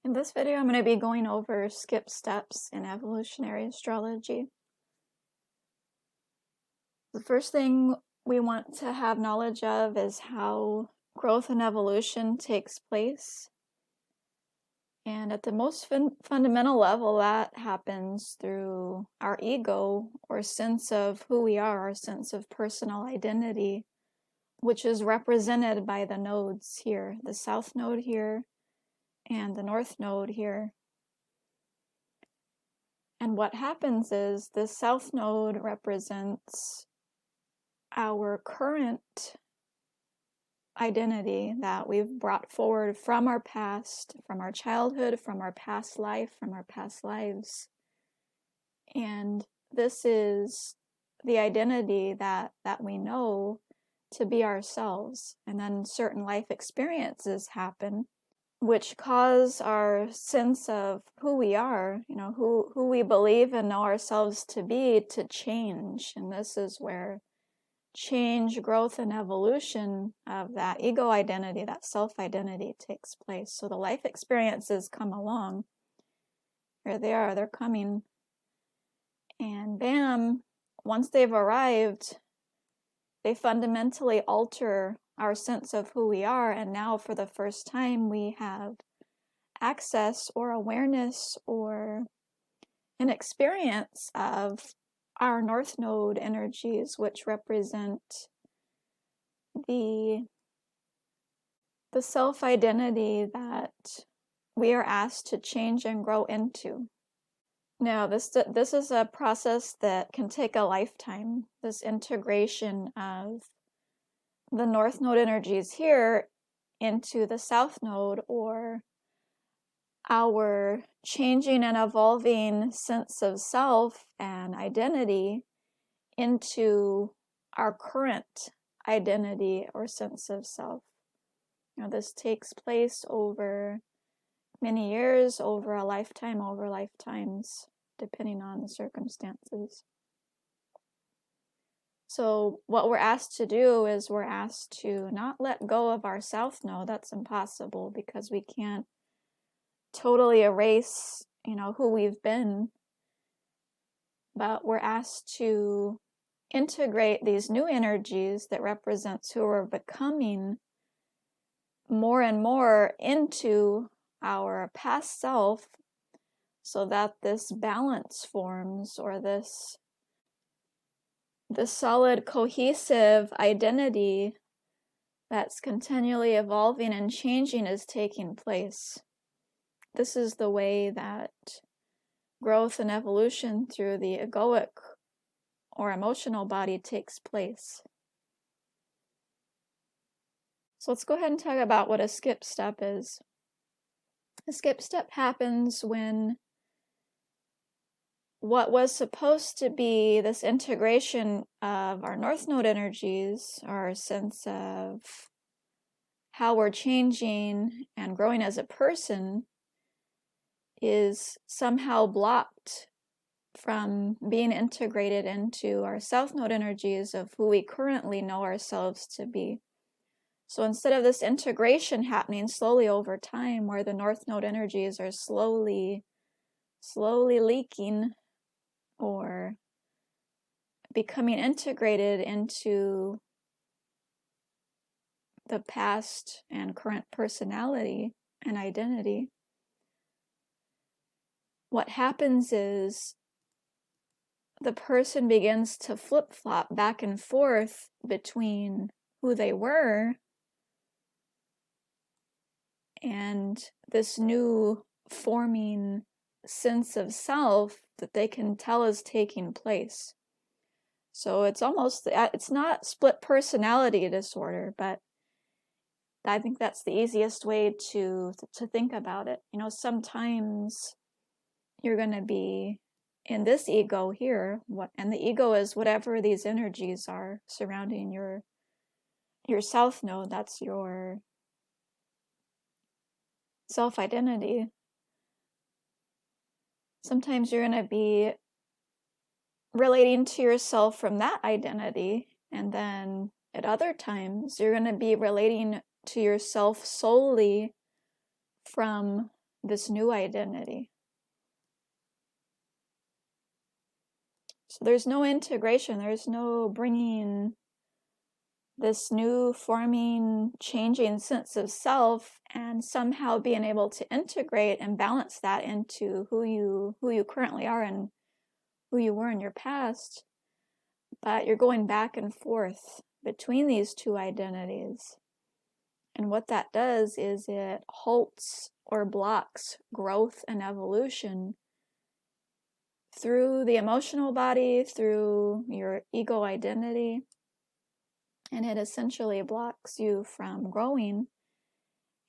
In this video, I'm going to be going over skip steps in evolutionary astrology. The first thing we want to have knowledge of is how growth and evolution takes place. And at the most fundamental level, that happens through our ego, or sense of who we are, our sense of personal identity, which is represented by the nodes here, the south node here and the north node here. And what happens is the south node represents our current identity that we've brought forward from our past, from our childhood, from our past life, from our past lives. And this is the identity that we know to be ourselves. And then certain life experiences happen which cause our sense of who we are, who we believe and know ourselves to be, to change. And this is where change, growth, and evolution of that ego identity, that self-identity takes place. So the life experiences come along. Here they are, they're coming. And bam, once they've arrived, they fundamentally alter our sense of who we are, and now for the first time we have access or awareness or an experience of our north node energies, which represent the self-identity that we are asked to change and grow into. Now, this is a process that can take a lifetime, this integration of the north node energies here into the south node, or our changing and evolving sense of self and identity into our current identity or sense of self. This takes place over many years, over a lifetime, over lifetimes, depending on the circumstances. So what we're asked to do is we're asked to not let go of our south node. That's impossible because we can't totally erase, who we've been. But we're asked to integrate these new energies that represents who we're becoming more and more into our past self, so that this balance forms, or this solid, cohesive identity that's continually evolving and changing is taking place. This is the way that growth and evolution through the egoic or emotional body takes place. So let's go ahead and talk about what a skip step is. A skip step happens when what was supposed to be this integration of our north node energies, our sense of how we're changing and growing as a person, is somehow blocked from being integrated into our south node energies of who we currently know ourselves to be. So instead of this integration happening slowly over time, where the north node energies are slowly leaking or becoming integrated into the past and current personality and identity, what happens is the person begins to flip-flop back and forth between who they were and this new forming sense of self that they can tell is taking place. So it's not split personality disorder, but I think that's the easiest way to think about it. Sometimes you're going to be in this ego here, and the ego is whatever these energies are surrounding your south node. That's your self-identity. Sometimes you're going to be relating to yourself from that identity, and then at other times you're going to be relating to yourself solely from this new identity. So there's no integration, there's no bringing this new forming, changing sense of self and somehow being able to integrate and balance that into who you currently are and who you were in your past. But you're going back and forth between these two identities. And what that does is it halts or blocks growth and evolution through the emotional body, through your ego identity. And it essentially blocks you from growing.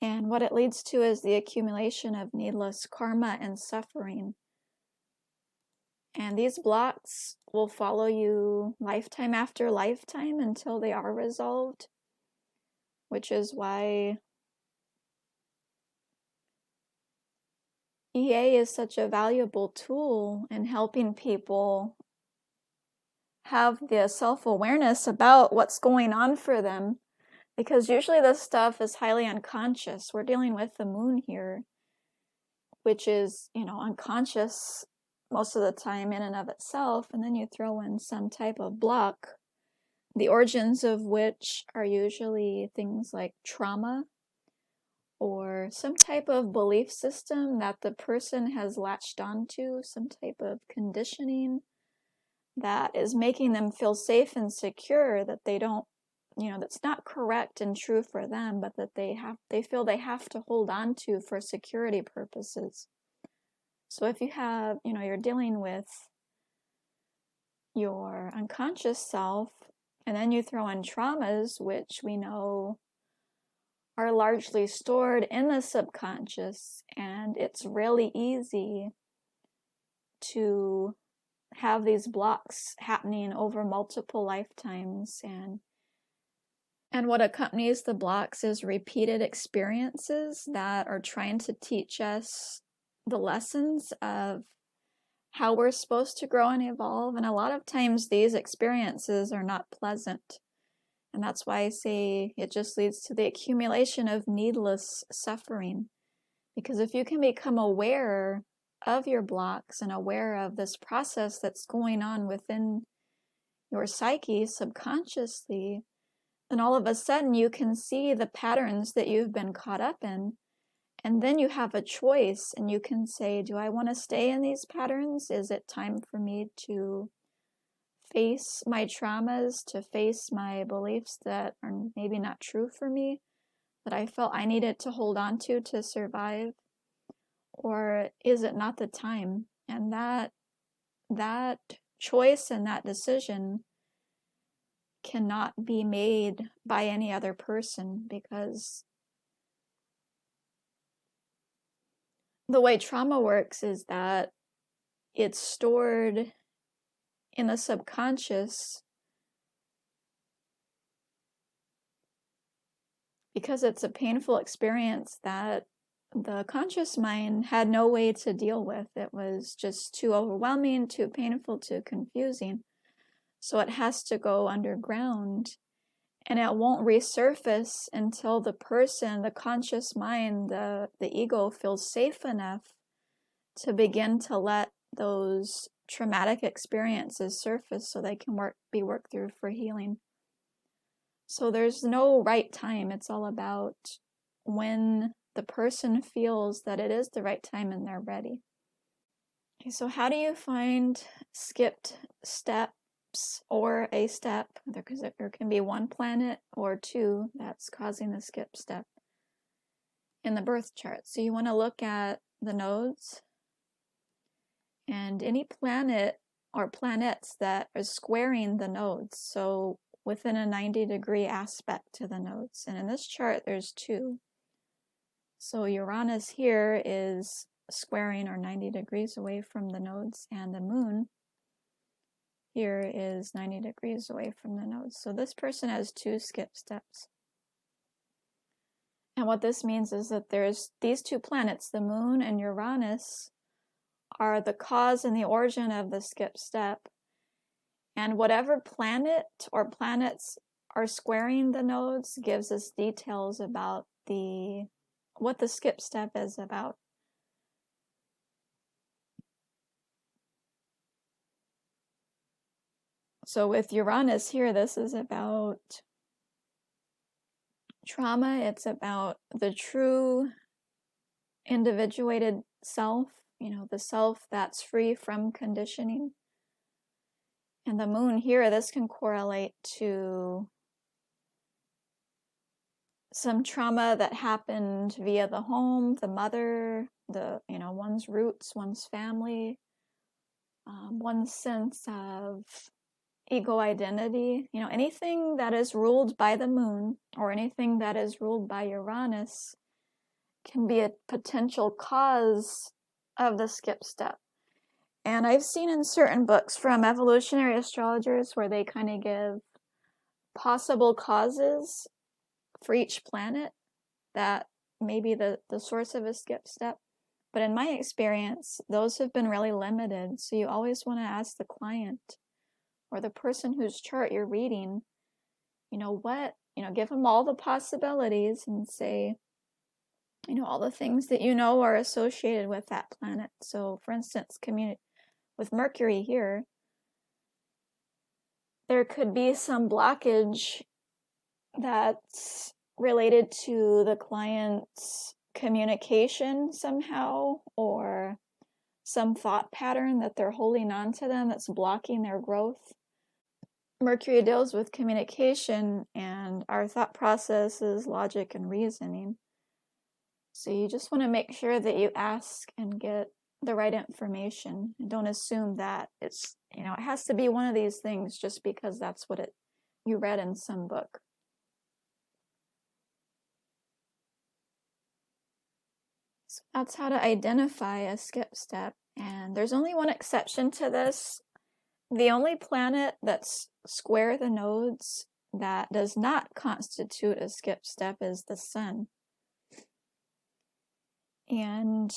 And what it leads to is the accumulation of needless karma and suffering. And these blocks will follow you lifetime after lifetime until they are resolved, which is why EA is such a valuable tool in helping people have the self-awareness about what's going on for them, because usually this stuff is highly unconscious. We're dealing with the moon here, which is, unconscious most of the time in and of itself, and then you throw in some type of block, the origins of which are usually things like trauma or some type of belief system that the person has latched onto, some type of conditioning that is making them feel safe and secure, that they don't, that's not correct and true for them, but that they feel they have to hold on to for security purposes. So if you have, you're dealing with your unconscious self, and then you throw in traumas, which we know are largely stored in the subconscious, and it's really easy to have these blocks happening over multiple lifetimes. And what accompanies the blocks is repeated experiences that are trying to teach us the lessons of how we're supposed to grow and evolve. And a lot of times these experiences are not pleasant. And that's why I say it just leads to the accumulation of needless suffering. Because if you can become aware of your blocks and aware of this process that's going on within your psyche subconsciously, then all of a sudden you can see the patterns that you've been caught up in. And then you have a choice, and you can say, do I want to stay in these patterns? Is it time for me to face my traumas, to face my beliefs that are maybe not true for me, that I felt I needed to hold on to survive? Or is it not the time? And that choice and that decision cannot be made by any other person, because the way trauma works is that it's stored in the subconscious because it's a painful experience that the conscious mind had no way to deal with. It was just too overwhelming, too painful, too confusing. So it has to go underground, and it won't resurface until the person, the conscious mind, the ego feels safe enough to begin to let those traumatic experiences surface so they can be worked through for healing. So there's no right time. It's all about when the person feels that it is the right time and they're ready. Okay, so how do you find skipped steps or a step? There can be one planet or two that's causing the skip step in the birth chart. So you want to look at the nodes and any planet or planets that are squaring the nodes. So within a 90-degree aspect to the nodes. And in this chart, there's two. So Uranus here is squaring or 90 degrees away from the nodes, and the moon here is 90 degrees away from the nodes. So this person has two skip steps. And what this means is that there's these two planets, the moon and Uranus, are the cause and the origin of the skip step. And whatever planet or planets are squaring the nodes gives us details about what the skip step is about. So with Uranus here, this is about trauma. It's about the true individuated self, the self that's free from conditioning. And the moon here, this can correlate to some trauma that happened via the home, the mother, one's roots, one's family, one's sense of ego identity, anything that is ruled by the moon or anything that is ruled by Uranus can be a potential cause of the skip step. And I've seen in certain books from evolutionary astrologers where they kind of give possible causes for each planet that may be the source of a skip step. But in my experience, those have been really limited. So you always want to ask the client or the person whose chart you're reading, give them all the possibilities and say, all the things that are associated with that planet. So for instance, with Mercury here, there could be some blockage that's related to the client's communication somehow, or some thought pattern that they're holding on to them that's blocking their growth. Mercury deals with communication, and our thought process is logic and reasoning. So you just want to make sure that you ask and get the right information, and don't assume that it's, it has to be one of these things just because that's what you read in some book. So that's how to identify a skip step. And there's only one exception to this. The only planet that's square the nodes that does not constitute a skip step is the Sun. And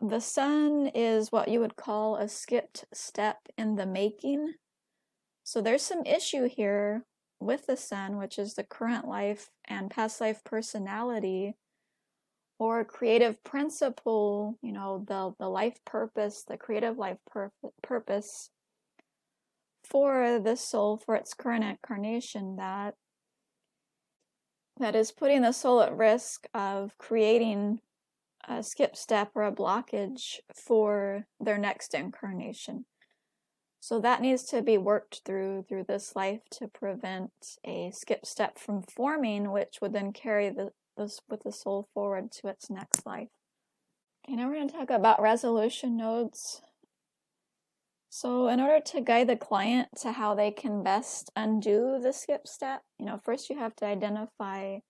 the Sun is what you would call a skipped step in the making. So there's some issue here with the Sun, which is the current life and past life personality or creative principle, the life purpose, the creative life purpose for this soul, for its current incarnation, that is putting the soul at risk of creating a skip step or a blockage for their next incarnation. So that needs to be worked through this life to prevent a skip step from forming, which would then carry with the soul forward to its next life. Okay, now we're going to talk about resolution nodes. So in order to guide the client to how they can best undo the skip step, first you have to identify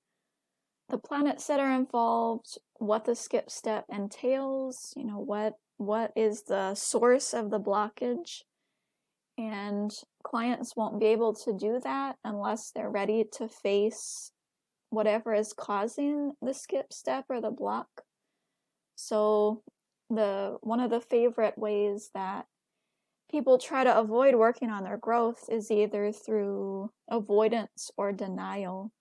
the planets that are involved, what the skip step entails, what is the source of the blockage. And clients won't be able to do that unless they're ready to face whatever is causing the skip step or the block. So one of the favorite ways that people try to avoid working on their growth is either through avoidance or denial.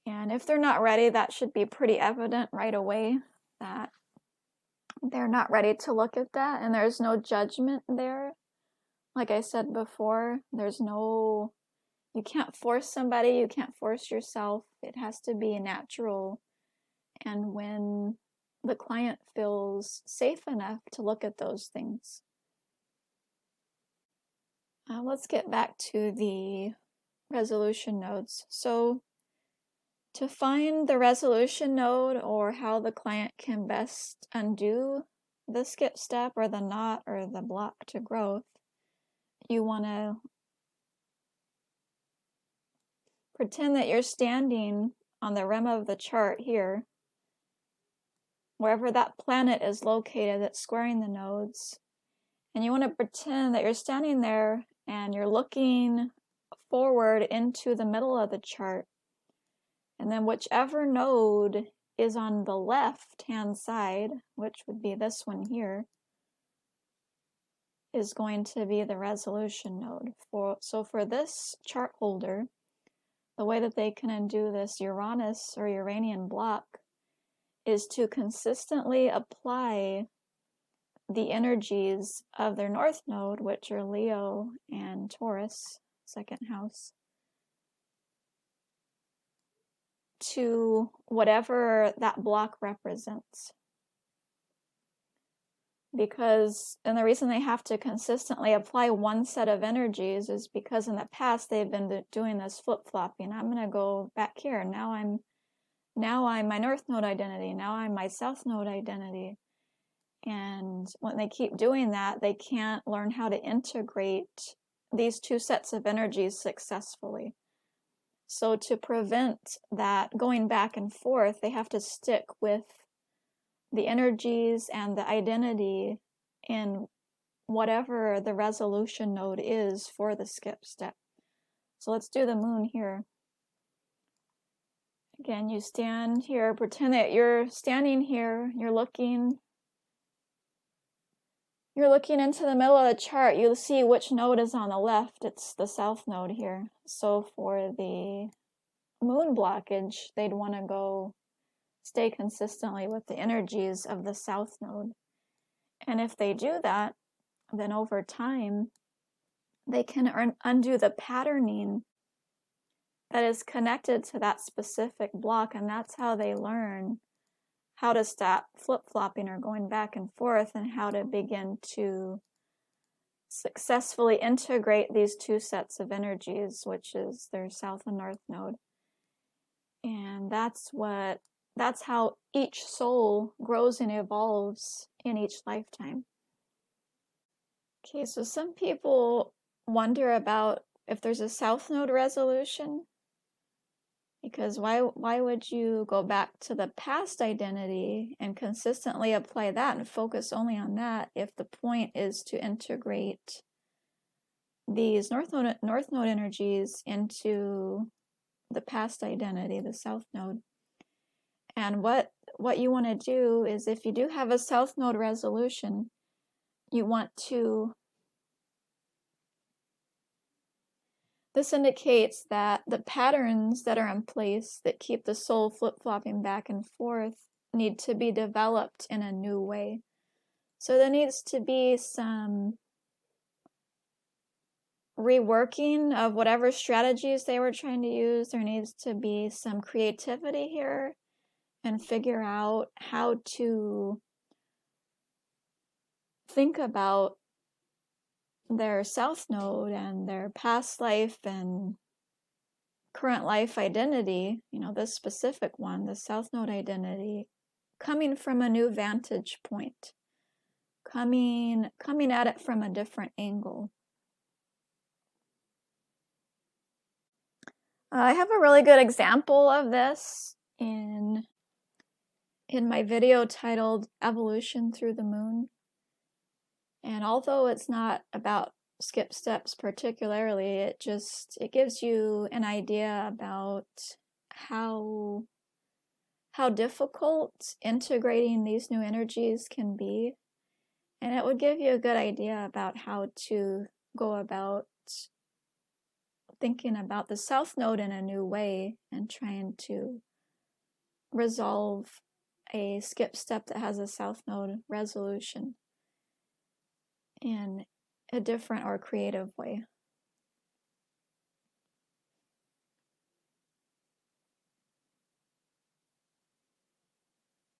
And if they're not ready, that should be pretty evident right away that they're not ready to look at that, and there's no judgment there. Like I said before, you can't force somebody, you can't force yourself. It has to be natural. And when the client feels safe enough to look at those things. Let's get back to the resolution nodes. So to find the resolution node or how the client can best undo the skip step or the knot or the block to growth, you want to pretend that you're standing on the rim of the chart here, wherever that planet is located that's squaring the nodes. And you want to pretend that you're standing there and you're looking forward into the middle of the chart. And then whichever node is on the left-hand side, which would be this one here, is going to be the resolution node. So for this chart holder, the way that they can undo this Uranus or Uranian block is to consistently apply the energies of their north node, which are Leo and Taurus, second house, to whatever that block represents. Because, and the reason they have to consistently apply one set of energies is because in the past they've been doing this flip-flopping. I'm going to go back here. Now I'm my north node identity. Now I'm my south node identity. And when they keep doing that, they can't learn how to integrate these two sets of energies successfully. So to prevent that going back and forth, they have to stick with the energies and the identity in whatever the resolution node is for the skip step. So let's do the moon here. Again, you stand here, pretend that you're standing here, you're looking into the middle of the chart. You'll see which node is on the left. It's the south node here. So for the moon blockage, they'd want to stay consistently with the energies of the south node. And if they do that, then over time, they can undo the patterning that is connected to that specific block, and that's how they learn how to stop flip-flopping or going back and forth, and how to begin to successfully integrate these two sets of energies, which is their south and north node. And that's how each soul grows and evolves in each lifetime. Okay, so some people wonder about if there's a south node resolution, because why would you go back to the past identity and consistently apply that and focus only on that if the point is to integrate these north node energies into the past identity, the south node? And what you want to do is, if you do have a south node resolution, you want to, this indicates that the patterns that are in place that keep the soul flip-flopping back and forth need to be developed in a new way. So there needs to be some reworking of whatever strategies they were trying to use. There needs to be some creativity here and figure out how to think about their south node and their past life and current life identity, this specific one, the south node identity, coming from a new vantage point, coming at it from a different angle. I have a really good example of this in my video titled Evolution Through the Moon. And although it's not about skip steps particularly, it gives you an idea about how difficult integrating these new energies can be. And it would give you a good idea about how to go about thinking about the south node in a new way and trying to resolve a skip step that has a south node resolution in a different or creative way.